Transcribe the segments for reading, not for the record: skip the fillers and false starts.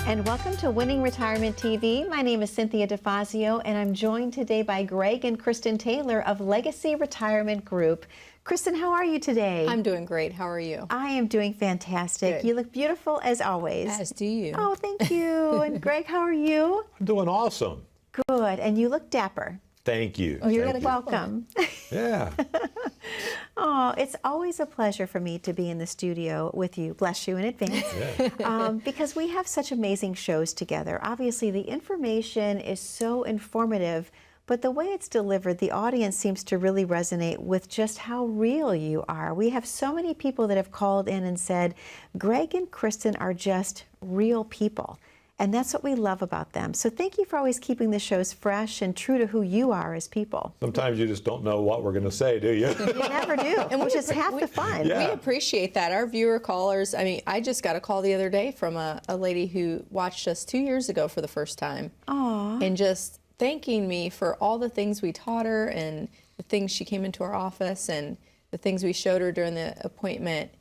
And welcome to Winning Retirement TV. My name is Cynthia DeFazio, and I'm joined today by Greg and Kristen Taylor of Legacy Retirement Group. Kristen, how are you today? I'm doing great. How are you? I am doing fantastic. Good. You look beautiful as always. As do you. Oh, thank you. And Greg, how are you? I'm doing awesome. Good. And you look dapper. Thank you. Oh, you're Thank you. Welcome. Yeah. Oh, it's always a pleasure for me to be in the studio with you. Bless you in advance. Yeah. Because we have such amazing shows together. Obviously, the information is so informative, but the way it's delivered, the audience seems to really resonate with just how real you are. We have so many people that have called in and said, Greg and Kristen are just real people. And that's what we love about them. So thank you for always keeping the shows fresh and true to who you are as people. Sometimes you just don't know what we're going to say, do you? You never do, which is half the fun. Yeah. We appreciate that. Our viewer callers, I mean, I just got a call the other day from a lady who watched us 2 years ago for the first time. Aw. And just thanking me for all the things we taught her and the things she came into our office and the things we showed her during the appointment.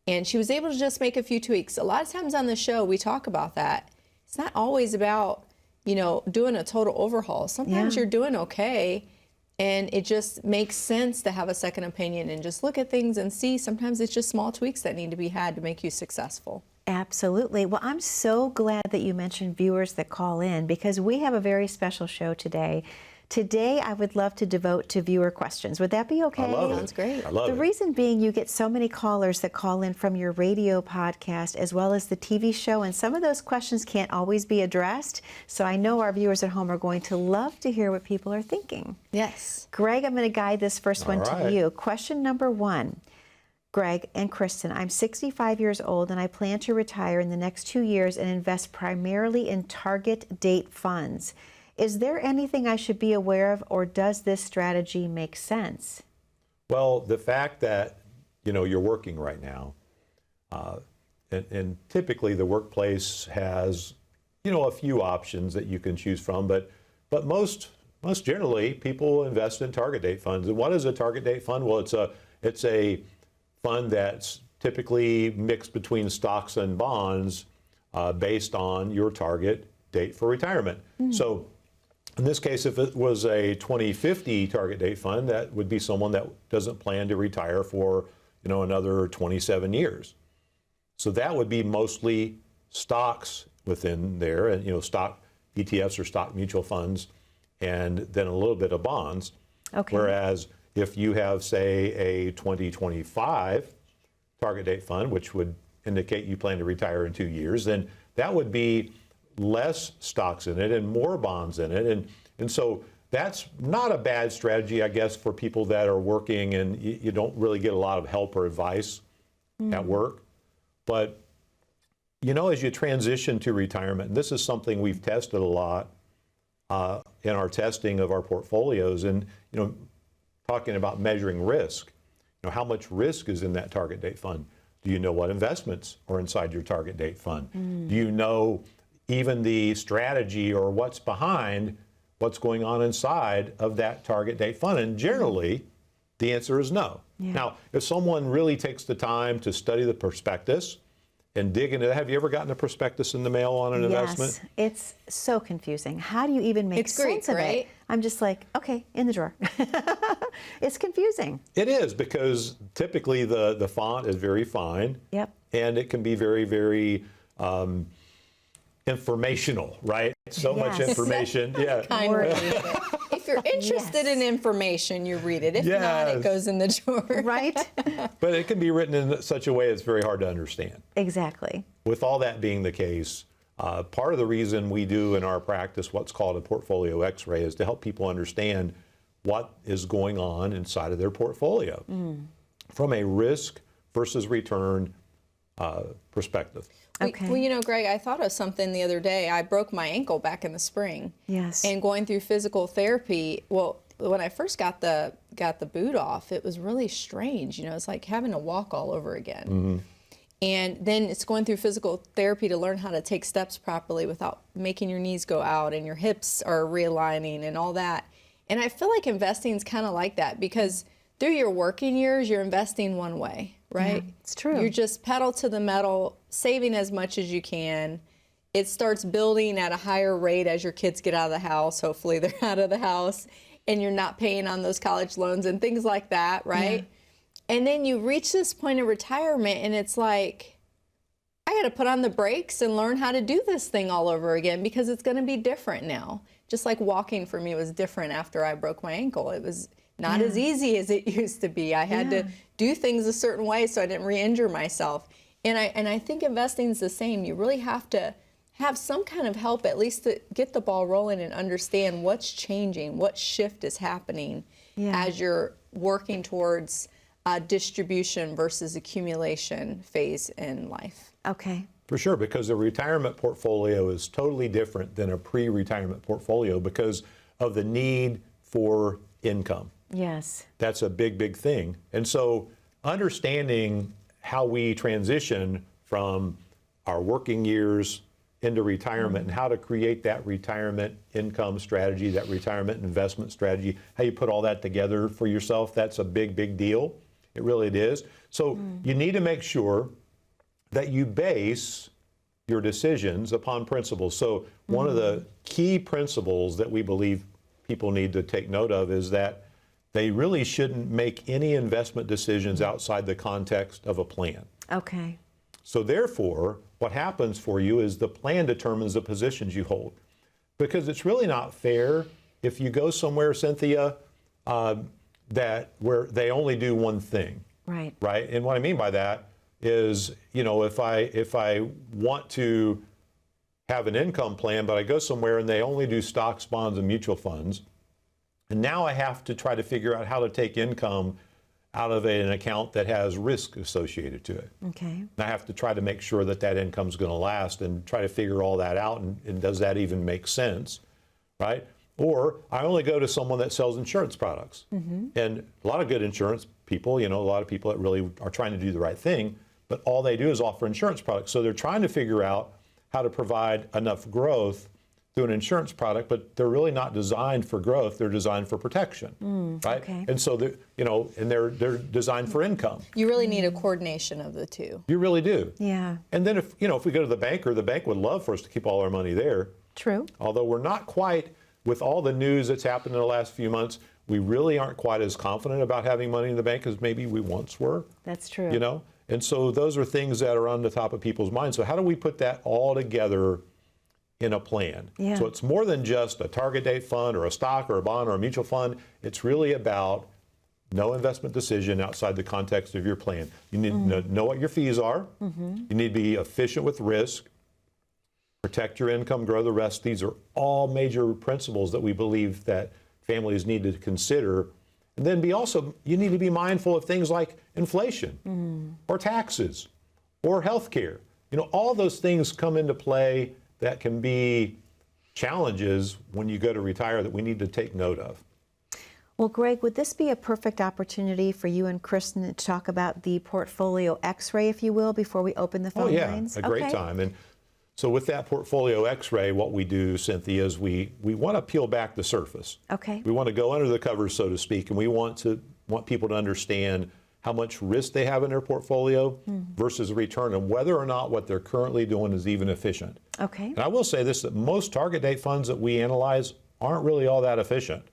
And she was able to just make a few tweaks. A lot of times on the show, we talk about that. It's not always about, you know, doing a total overhaul. Sometimes you're doing okay, and it just makes sense to have a second opinion and just look at things and see. Sometimes it's just small tweaks that need to be had to make you successful. Absolutely. Well, I'm so glad that you mentioned viewers that call in because we have a very special show today. Today, I would love to devote to viewer questions. Would that be okay? I love it. Sounds great. I love The it. reason being you get so many callers that call in from your radio podcast as well as the TV show, and some of those questions can't always be addressed. So I know our viewers at home are going to love to hear what people are thinking. Yes. Greg, I'm going to guide this first one All to right. you. Question number one. Greg and Kristen, I'm 65 years old and I plan to retire in the next 2 years and invest primarily in target date funds. Is there anything I should be aware of, or does this strategy make sense? Well, the fact that, you know, you're working right now, and typically the workplace has, you know, a few options that you can choose from, but most generally people invest in target date funds. And what is a target date fund? Well, it's a fund that's typically mixed between stocks and bonds based on your target date for retirement. So in this case, if it was a 2050 target date fund, that would be someone that doesn't plan to retire for, you know, another 27 years. So that would be mostly stocks within there, and, you know, stock ETFs or stock mutual funds, and then a little bit of bonds. Okay. Whereas if you have, say, a 2025 target date fund, which would indicate you plan to retire in 2 years, then that would be less stocks in it and more bonds in it. And so that's not a bad strategy, I guess, for people that are working and you don't really get a lot of help or advice at work. But, you know, as you transition to retirement, and this is something we've tested a lot in our testing of our portfolios, and, you know, talking about measuring risk, you know, how much risk is in that target date fund? Do you know what investments are inside your target date fund? Do you know even the strategy or what's behind what's going on inside of that target date fund? And generally, the answer is no. Yeah. Now, if someone really takes the time to study the prospectus and dig into that, have you ever gotten a prospectus in the mail on an investment? Yes, it's so confusing. How do you even make It's Greek, sense of it? right? I'm just like, okay, in the drawer. It's confusing. It is, because typically the font is very fine. Yep. And it can be very, very informational, right? So much Yes. information. Yeah. Kind Word. of read it. If you're interested in information, you read it. If not, Yes. it goes in the drawer. Right? But it can be written in such a way it's very hard to understand. Exactly. With all that being the case, part of the reason we do in our practice what's called a portfolio x-ray is to help people understand what is going on inside of their portfolio from a risk versus return perspective. Okay. Well, you know, Greg, I thought of something the other day. I broke my ankle back in the spring. Yes. And going through physical therapy, well, when I first got the boot off, it was really strange. You know, it's like having to walk all over again. And then it's going through physical therapy to learn how to take steps properly without making your knees go out, and your hips are realigning and all that. And I feel like investing is kind of like that, because through your working years, you're investing one way, right? Yeah, it's true. You're just pedal to the metal, saving as much as you can, it starts building at a higher rate as your kids get out of the house. Hopefully they're out of the house and you're not paying on those college loans and things like that, right? Yeah. And then you reach this point of retirement and it's like, I got to put on the brakes and learn how to do this thing all over again because it's going to be different now. Just like walking for me was different after I broke my ankle. It was not as easy as it used to be. I had to do things a certain way so I didn't re-injure myself. And I think investing is the same. You really have to have some kind of help, at least to get the ball rolling and understand what's changing, what shift is happening as you're working towards distribution versus accumulation phase in life. Okay. For sure, because a retirement portfolio is totally different than a pre-retirement portfolio because of the need for income. Yes. That's a big, big thing. And so understanding how we transition from our working years into retirement and how to create that retirement income strategy, that retirement investment strategy, how you put all that together for yourself, that's a big, big deal. It really is. So you need to make sure that you base your decisions upon principles. So one of the key principles that we believe people need to take note of is that they really shouldn't make any investment decisions outside the context of a plan. Okay. So therefore, what happens for you is the plan determines the positions you hold. Because it's really not fair if you go somewhere, Cynthia, that where they only do one thing. Right. Right? And what I mean by that is, you know, if I want to have an income plan, but I go somewhere and they only do stocks, bonds, and mutual funds, and now I have to try to figure out how to take income out of an account that has risk associated to it. Okay. And I have to try to make sure that that income is going to last and try to figure all that out. And does that even make sense, right? Or I only go to someone that sells insurance products. And a lot of good insurance people, you know, a lot of people that really are trying to do the right thing, but all they do is offer insurance products. So they're trying to figure out how to provide enough growth through an insurance product, but they're really not designed for growth. They're designed for protection, right? Okay. And so they're, you know, and they're designed for income. You really need a coordination of the two. You really do. Yeah. And then if, you know, if we go to the bank would love for us to keep all our money there. True. Although we're not quite, with all the news that's happened in the last few months, we really aren't quite as confident about having money in the bank as maybe we once were. That's true. You know? And so those are things that are on the top of people's minds. So how do we put that all together in a plan? Yeah. So it's more than just a target date fund or a stock or a bond or a mutual fund. It's really about no investment decision outside the context of your plan. You need to know what your fees are. You need to be efficient with risk. Protect your income, grow the rest. These are all major principles that we believe that families need to consider. And then you need to be mindful of things like inflation or taxes or health care. You know, all those things come into play that can be challenges when you go to retire that we need to take note of. Well, Greg, would this be a perfect opportunity for you and Kristen to talk about the portfolio X-ray, if you will, before we open the phone lines? A great time. And so with that portfolio X-ray, what we do, Cynthia, is we want to peel back the surface. Okay. We want to go under the covers, so to speak, and we want people to understand how much risk they have in their portfolio versus return, and whether or not what they're currently doing is even efficient. Okay. And I will say this, that most target date funds that we analyze aren't really all that efficient.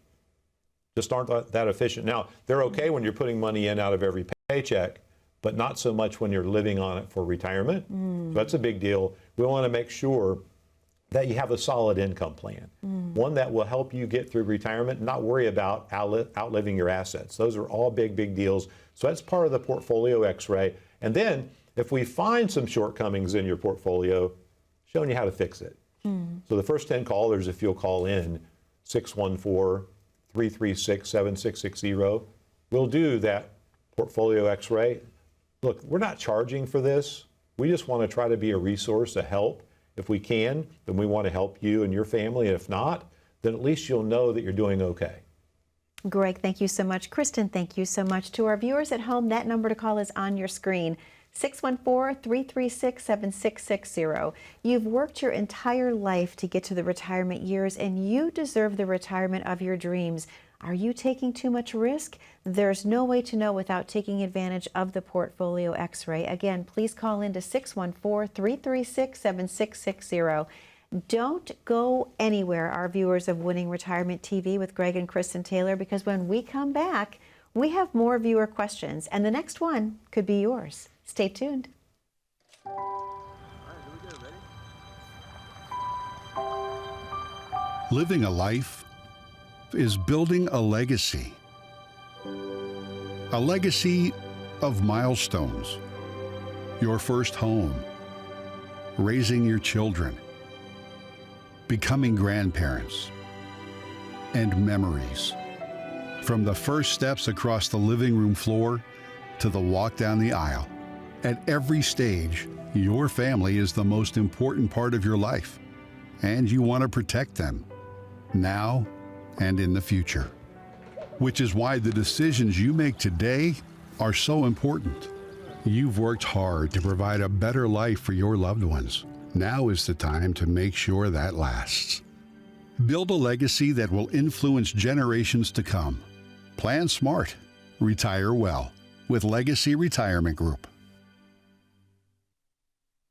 Just aren't that efficient. Now, they're okay when you're putting money in out of every paycheck, but not so much when you're living on it for retirement. So that's a big deal. We want to make sure that you have a solid income plan, one that will help you get through retirement and not worry about outliving your assets. Those are all big, big deals. So that's part of the portfolio X-ray. And then if we find some shortcomings in your portfolio, showing you how to fix it. So the first 10 callers, if you'll call in 614-336-7660, we'll do that portfolio X-ray. Look, we're not charging for this. We just want to try to be a resource, a help. If we can, then we want to help you and your family. And if not, then at least you'll know that you're doing okay. Greg, thank you so much. Kristen, thank you so much. To our viewers at home, that number to call is on your screen, 614-336-7660. You've worked your entire life to get to the retirement years, and you deserve the retirement of your dreams. Are you taking too much risk? There's no way to know without taking advantage of the Portfolio X-ray. Again, please call into 614-336-7660. Don't go anywhere, our viewers of Winning Retirement TV with Greg and Kristen Taylor, because when we come back, we have more viewer questions, and the next one could be yours. Stay tuned. Living a life is building a legacy. A legacy of milestones. Your first home. Raising your children. Becoming grandparents. And memories. From the first steps across the living room floor to the walk down the aisle. At every stage, your family is the most important part of your life, and you want to protect them, now and in the future. Which is why the decisions you make today are so important. You've worked hard to provide a better life for your loved ones. Now is the time to make sure that lasts. Build a legacy that will influence generations to come. Plan smart. Retire well with Legacy Retirement Group.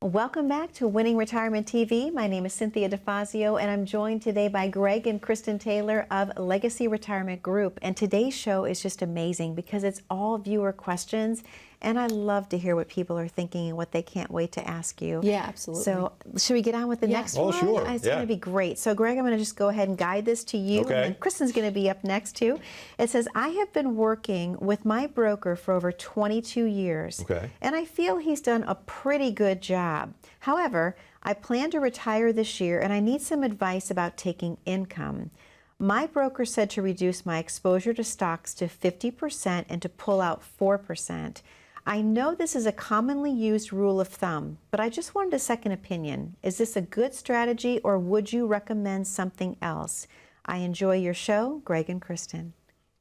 Welcome back to Winning Retirement TV. My name is Cynthia DeFazio, and I'm joined today by Greg and Kristen Taylor of Legacy Retirement Group. And today's show is just amazing because it's all viewer questions, and I love to hear what people are thinking and what they can't wait to ask you. Yeah, absolutely. So should we get on with the next one? Sure. It's Yeah. going to be great. So Greg, I'm going to just go ahead and guide this to you. Okay. And then Kristen's going to be up next too. It says, I have been working with my broker for over 22 years. Okay. And I feel he's done a pretty good job. However, I plan to retire this year and I need some advice about taking income. My broker said to reduce my exposure to stocks to 50% and to pull out 4%. I know this is a commonly used rule of thumb, but I just wanted a second opinion. Is this a good strategy, or would you recommend something else? I enjoy your show, Greg and Kristen.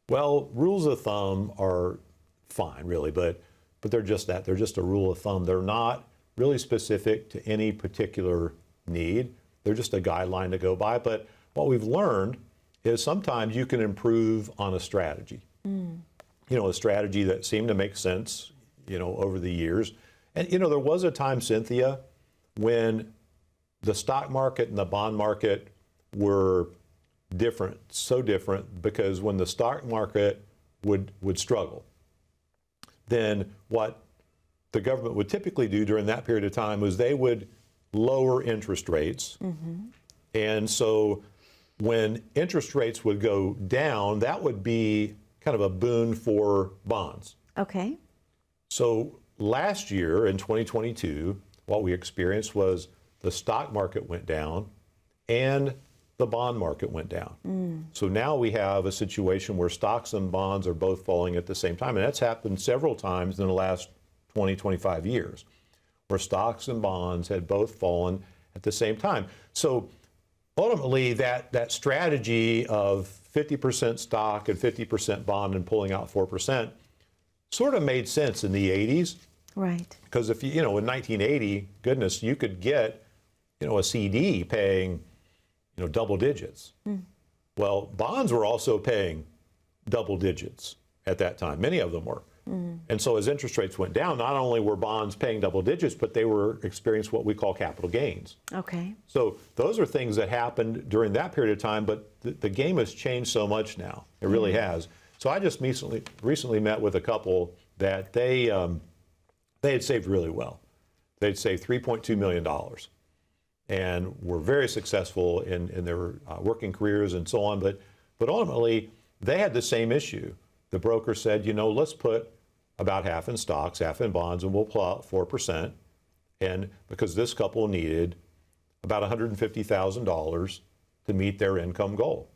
Well, rules of thumb are fine, really, but they're just that. They're just a rule of thumb. They're not really specific to any particular need. They're just a guideline to go by. But what we've learned is sometimes you can improve on a strategy. You know, a strategy that seemed to make sense, you know, over the years. And, you know, there was a time, Cynthia, when the stock market and the bond market were different, so different, because when the stock market would struggle, then what the government would typically do during that period of time was they would lower interest rates. And so when interest rates would go down, that would be kind of a boon for bonds. Okay. So last year in 2022, what we experienced was the stock market went down and the bond market went down. So now we have a situation where stocks and bonds are both falling at the same time. And that's happened several times in the last 20, 25 years, where stocks and bonds had both fallen at the same time. So ultimately, that strategy of 50% stock and 50% bond and pulling out 4% sort of made sense in the 80s. Right. Because if you know, in 1980, goodness, you could get, you know, a CD paying, you know, double digits. Well, bonds were also paying double digits at that time. Many of them were. And so as interest rates went down, not only were bonds paying double digits, but they were experiencing what we call capital gains. Okay. So those are things that happened during that period of time, but the game has changed so much now. It really has. So I just recently met with a couple that they had saved really well. They'd saved $3.2 million and were very successful in their working careers and so on. But ultimately, they had the same issue. The broker said, you know, let's put about half in stocks, half in bonds, and we'll pull out 4%. And because this couple needed about $150,000 to meet their income goal.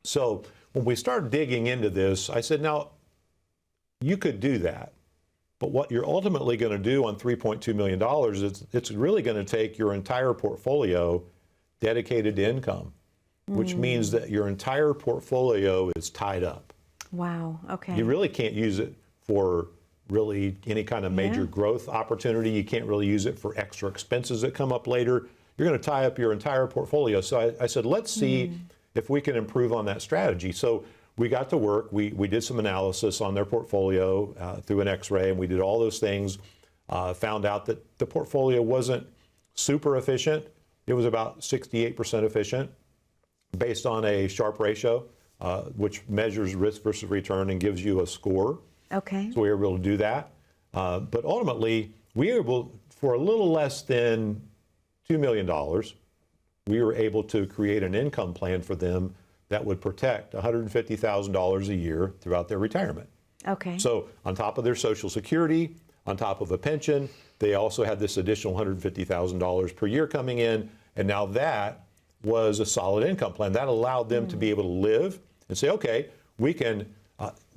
So when we started digging into this, I said, now, you could do that. But what you're ultimately going to do on $3.2 million is it's really going to take your entire portfolio dedicated to income, which means that your entire portfolio is tied up. Wow. Okay. You really can't use it for really any kind of major growth opportunity. You can't really use it for extra expenses that come up later. You're going to tie up your entire portfolio. So I said, let's see if we can improve on that strategy. So we got to work. We did some analysis on their portfolio through an X-ray, and we did all those things. Found out that the portfolio wasn't super efficient. It was about 68% efficient based on a Sharpe ratio, which measures risk versus return and gives you a score. Okay. So we were able to do that. But ultimately, we were able, for a little less than $2 million, we were able to create an income plan for them that would protect $150,000 a year throughout their retirement. Okay. So on top of their Social Security, on top of a pension, they also had this additional $150,000 per year coming in. And now that was a solid income plan. That allowed them to be able to live and say, okay, we can,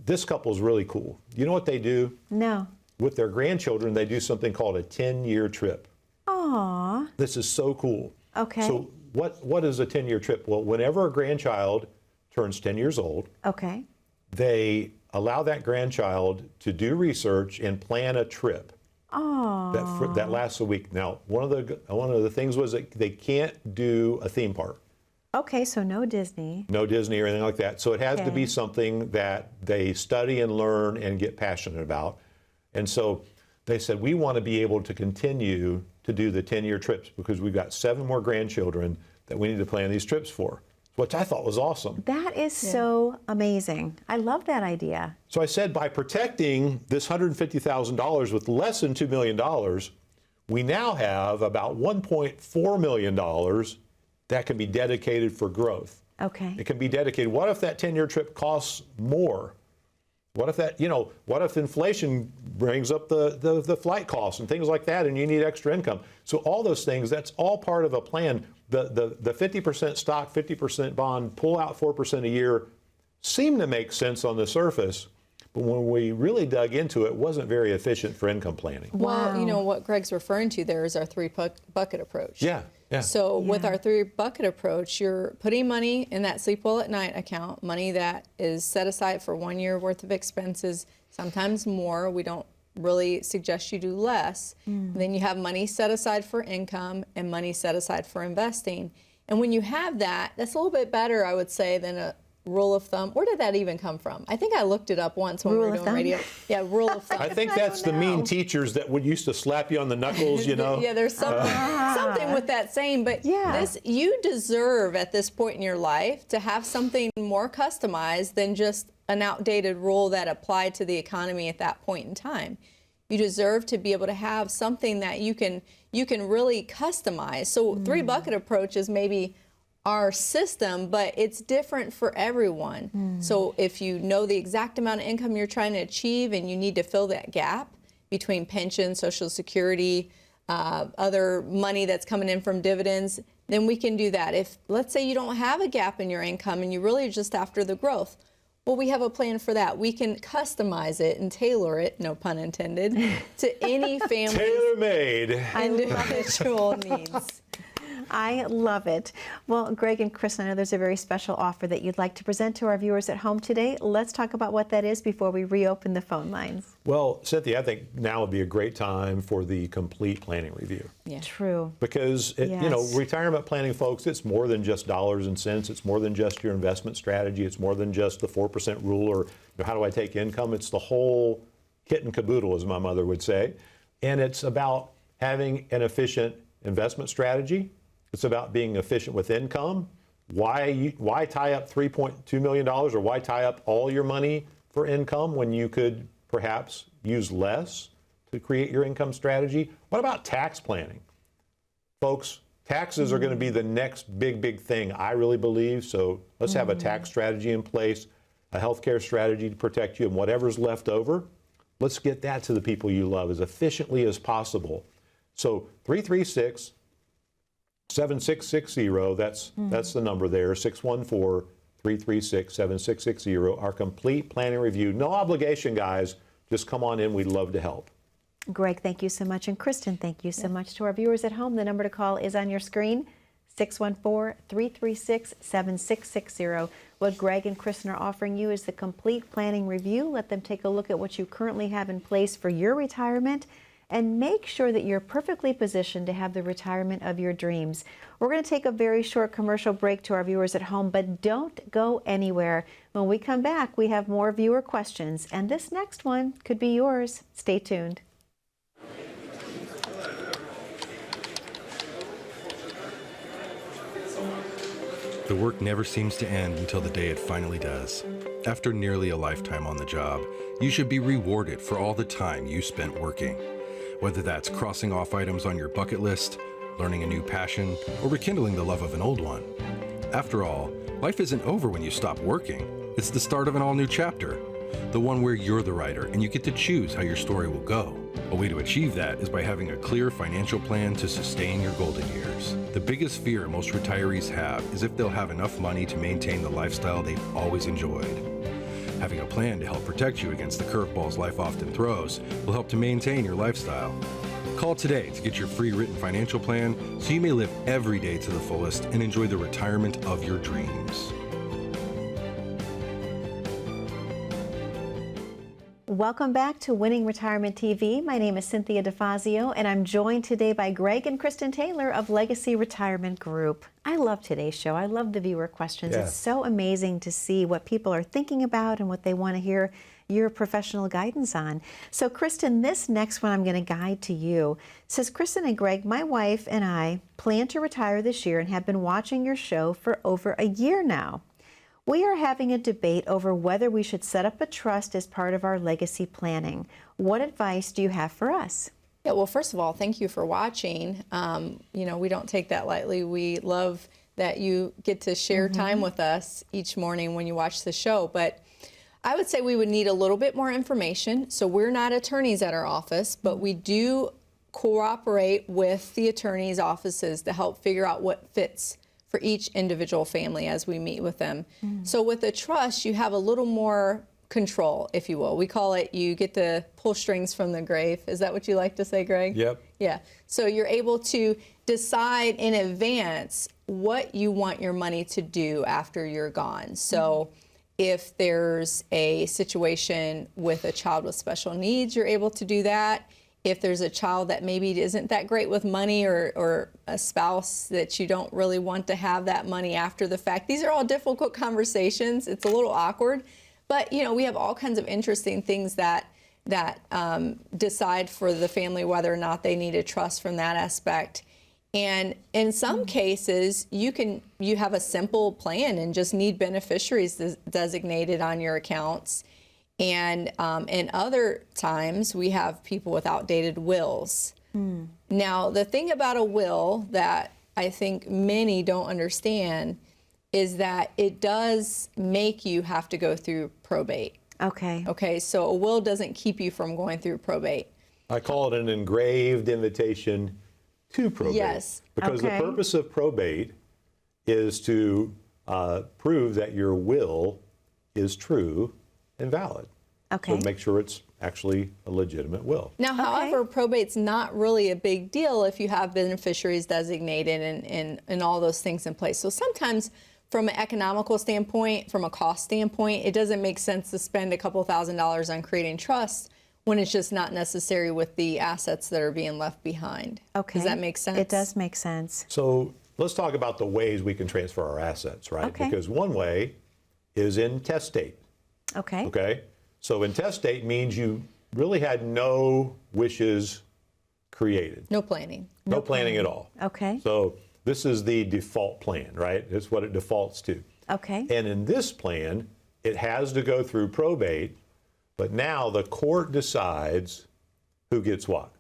this couple's really cool. You know what they do? No. With their grandchildren, they do something called a 10-year trip. Aw. This is so cool. Okay. So what is a 10-year trip? Well, whenever a grandchild turns 10 years old, Okay. they allow that grandchild to do research and plan a trip Aw. that lasts a week. Now, one of the things was that they can't do a theme park. Okay, so no Disney. No Disney or anything like that. So it has to be Okay. something that they study and learn and get passionate about. And so they said, we want to be able to continue to do the 10-year trips because we've got 7 more grandchildren that we need to plan these trips for, which I thought was awesome. That is so amazing. I love that idea. So I said, by protecting this $150,000 with less than $2 million, we now have about $1.4 million that can be dedicated for growth. Okay. It can be dedicated. What if that 10-year trip costs more? What if that, what if inflation brings up the flight costs and things like that and you need extra income? So all those things, that's all part of a plan. The 50% stock, 50% bond, pull out 4% a year seemed to make sense on the surface, but when we really dug into it, it wasn't very efficient for income planning. Well, Wow. what Greg's referring to there is our 3-bucket approach. Yeah, yeah. So with Yeah. our 3-bucket approach, you're putting money in that Sleep Well at Night account, money that is set aside for 1 year worth of expenses, sometimes more. We don't really suggest you do less. Then you have money set aside for income and money set aside for investing. And when you have that, that's a little bit better, I would say, than a rule of thumb. Where did that even come from? I think I looked it up once when Rule we were of doing thumb? radio. Yeah, rule of thumb. I think I that's don't the mean know. teachers that would used to slap you on the knuckles, Yeah, there's something with that saying, but Yeah. you deserve at this point in your life to have something more customized than just an outdated rule that applied to the economy at that point in time. You deserve to be able to have something that you can really customize. So 3-bucket approach is maybe our system, but it's different for everyone. So if you know the exact amount of income you're trying to achieve and you need to fill that gap between pension, Social Security, other money that's coming in from dividends, then we can do that. If, let's say, you don't have a gap in your income and you really are just after the growth, well, we have a plan for that. We can customize it and tailor it, no pun intended, to any family's tailor-made. individual needs. I love it. Well, Greg and Chris, I know there's a very special offer that you'd like to present to our viewers at home today. Let's talk about what that is before we reopen the phone lines. Well, Cynthia, I think now would be a great time for the complete planning review. Yeah. True. Because, Yes. retirement planning, folks, it's more than just dollars and cents. It's more than just your investment strategy. It's more than just the 4% rule or how do I take income. It's the whole kit and caboodle, as my mother would say. And it's about having an efficient investment strategy. It's about being efficient with income. Why tie up $3.2 million or why tie up all your money for income when you could perhaps use less to create your income strategy? What about tax planning? Folks, taxes are going to be the next big thing, I really believe. So let's have a tax strategy in place, a healthcare strategy to protect you, and whatever's left over, let's get that to the people you love as efficiently as possible. So 336-7660, that's the number there, 614-336-7660, our complete planning review. No obligation, guys. Just come on in. We'd love to help. Greg, thank you so much. And Kristen, thank you so much. To our viewers at home, the number to call is on your screen, 614-336-7660. What Greg and Kristen are offering you is the complete planning review. Let them take a look at what you currently have in place for your retirement and make sure that you're perfectly positioned to have the retirement of your dreams. We're going to take a very short commercial break to our viewers at home, but don't go anywhere. When we come back, we have more viewer questions, and this next one could be yours. Stay tuned. The work never seems to end until the day it finally does. After nearly a lifetime on the job, you should be rewarded for all the time you spent working. Whether that's crossing off items on your bucket list, learning a new passion, or rekindling the love of an old one. After all, life isn't over when you stop working. It's the start of an all-new chapter. The one where you're the writer and you get to choose how your story will go. A way to achieve that is by having a clear financial plan to sustain your golden years. The biggest fear most retirees have is if they'll have enough money to maintain the lifestyle they've always enjoyed. Having a plan to help protect you against the curveballs life often throws will help to maintain your lifestyle. Call today to get your free written financial plan so you may live every day to the fullest and enjoy the retirement of your dreams. Welcome back to Winning Retirement TV. My name is Cynthia DeFazio, and I'm joined today by Greg and Kristen Taylor of Legacy Retirement Group. I love today's show. I love the viewer questions. Yeah. It's so amazing to see what people are thinking about and what they want to hear your professional guidance on. So, Kristen, this next one I'm going to guide to you. It says, Kristen and Greg, my wife and I plan to retire this year and have been watching your show for over a year now. We are having a debate over whether we should set up a trust as part of our legacy planning. What advice do you have for us? Yeah, well, first of all, thank you for watching. We don't take that lightly. We love that you get to share time with us each morning when you watch the show. But I would say we would need a little bit more information. So we're not attorneys at our office, but we do cooperate with the attorneys' offices to help figure out what fits for each individual family as we meet with them. So with a trust, you have a little more control, if you will. We call it, you get to pull strings from the grave. Is that what you like to say, Greg? Yep. Yeah. So you're able to decide in advance what you want your money to do after you're gone. So if there's a situation with a child with special needs, you're able to do that. If there's a child that maybe isn't that great with money, or a spouse that you don't really want to have that money after the fact. These are all difficult conversations. It's a little awkward, but we have all kinds of interesting things that decide for the family whether or not they need a trust from that aspect. And in some cases, you have a simple plan and just need beneficiaries designated on your accounts. And in other times, we have people with outdated wills. Now, the thing about a will that I think many don't understand is that it does make you have to go through probate. Okay. Okay, so a will doesn't keep you from going through probate. I call it an engraved invitation to probate. Yes. Because Okay. the purpose of probate is to prove that your will is true and valid. Okay. So make sure it's actually a legitimate will. Now, however, probate's not really a big deal if you have beneficiaries designated and all those things in place. So sometimes from an economical standpoint, from a cost standpoint, it doesn't make sense to spend a couple $1,000s on creating trust when it's just not necessary with the assets that are being left behind. Okay. Does that make sense? It does make sense. So let's talk about the ways we can transfer our assets, right? Okay. Because one way is intestate. Okay. Okay? So intestate means you really had no wishes created. No planning. No planning at all. Okay. So this is the default plan, right? It's what it defaults to. Okay. And in this plan, it has to go through probate, but now the court decides who gets what.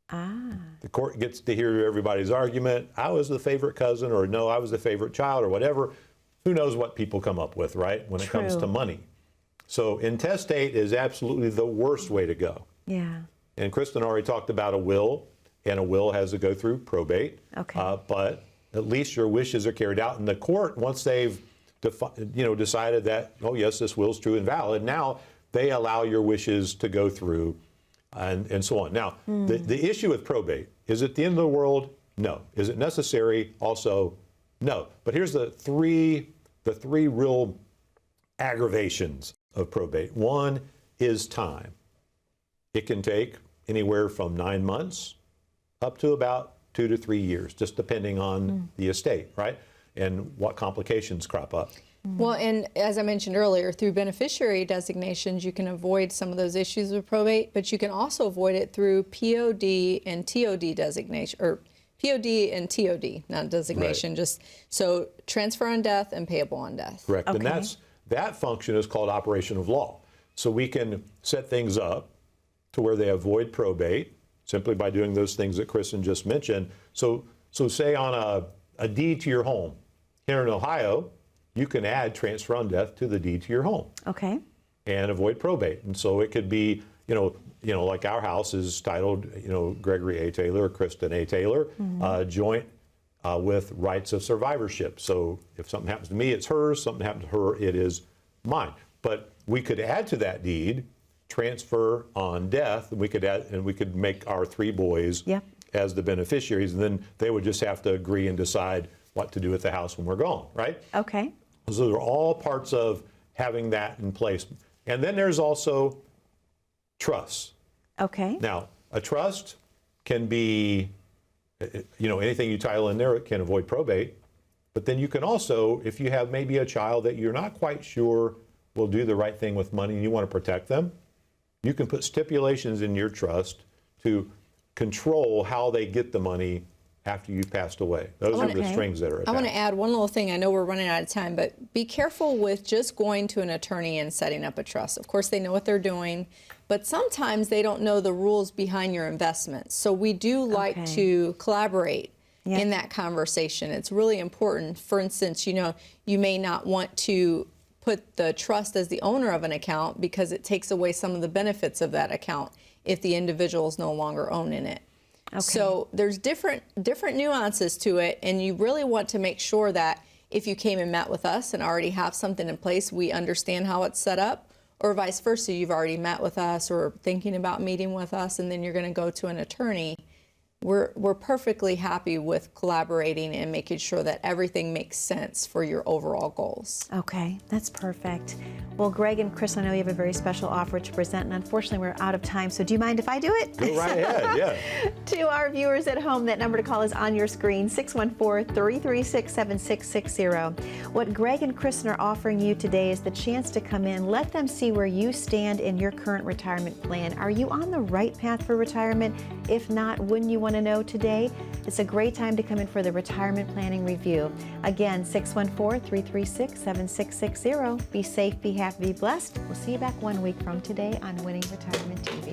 The court gets to hear everybody's argument. I was the favorite cousin, or no, I was the favorite child, or whatever. Who knows what people come up with, right? When it comes True. to money. So intestate is absolutely the worst way to go. Yeah. And Kristen already talked about a will, and a will has to go through probate. Okay. But at least your wishes are carried out. And the court, once they've decided that, oh yes, this will is true and valid, now they allow your wishes to go through and so on. Now, the issue with probate, is it the end of the world? No. Is it necessary? Also, no. But here's the three real aggravations of probate. One is time. It can take anywhere from 9 months up to about 2 to 3 years, just depending on the estate, right? And what complications crop up. Well, and as I mentioned earlier, through beneficiary designations, you can avoid some of those issues with probate, but you can also avoid it through POD and TOD designation, or POD and TOD, not designation, Right. just so transfer on death and payable on death. Correct. And Okay. that function is called operation of law. So we can set things up to where they avoid probate simply by doing those things that Kristen just mentioned. So say on a deed to your home here in Ohio, you can add transfer on death to the deed to your home Okay. and avoid probate. And so it could be, like our house is titled, Gregory A. Taylor or Kristen A. Taylor, joint with rights of survivorship. So if something happens to me, it's hers. Something happens to her, it is mine. But we could add to that deed transfer on death. And we could make our 3 boys Yep. as the beneficiaries, and then they would just have to agree and decide what to do with the house when we're gone, right? Okay. So they're all parts of having that in place. And then there's also trusts. Okay. Now, a trust can be, anything you title in there, it can avoid probate. But then you can also, if you have maybe a child that you're not quite sure will do the right thing with money and you want to protect them, you can put stipulations in your trust to control how they get the money after you've passed away. Those are the Okay. strings that are I want to attached. add one little thing. I know we're running out of time, but be careful with just going to an attorney and setting up a trust. Of course, they know what they're doing, but sometimes they don't know the rules behind your investments. So we do like Okay. to collaborate Yep. in that conversation. It's really important. For instance, you may not want to put the trust as the owner of an account because it takes away some of the benefits of that account if the individual is no longer owning it. So there's different nuances to it, and you really want to make sure that if you came and met with us and already have something in place, we understand how it's set up, or vice versa, you've already met with us or thinking about meeting with us, and then you're going to go to an attorney. We're perfectly happy with collaborating and making sure that everything makes sense for your overall goals. Okay, that's perfect. Well, Greg and Chris, I know you have a very special offer to present, and unfortunately we're out of time, so do you mind if I do it? Go right ahead, yeah. To our viewers at home, that number to call is on your screen, 614-336-7660. What Greg and Kristen are offering you today is the chance to come in, let them see where you stand in your current retirement plan. Are you on the right path for retirement? If not, wouldn't you want to know today? It's a great time to come in for the retirement planning review. Again, 614-336-7660. Be safe, be happy, be blessed. We'll see you back 1 week from today on Winning Retirement TV.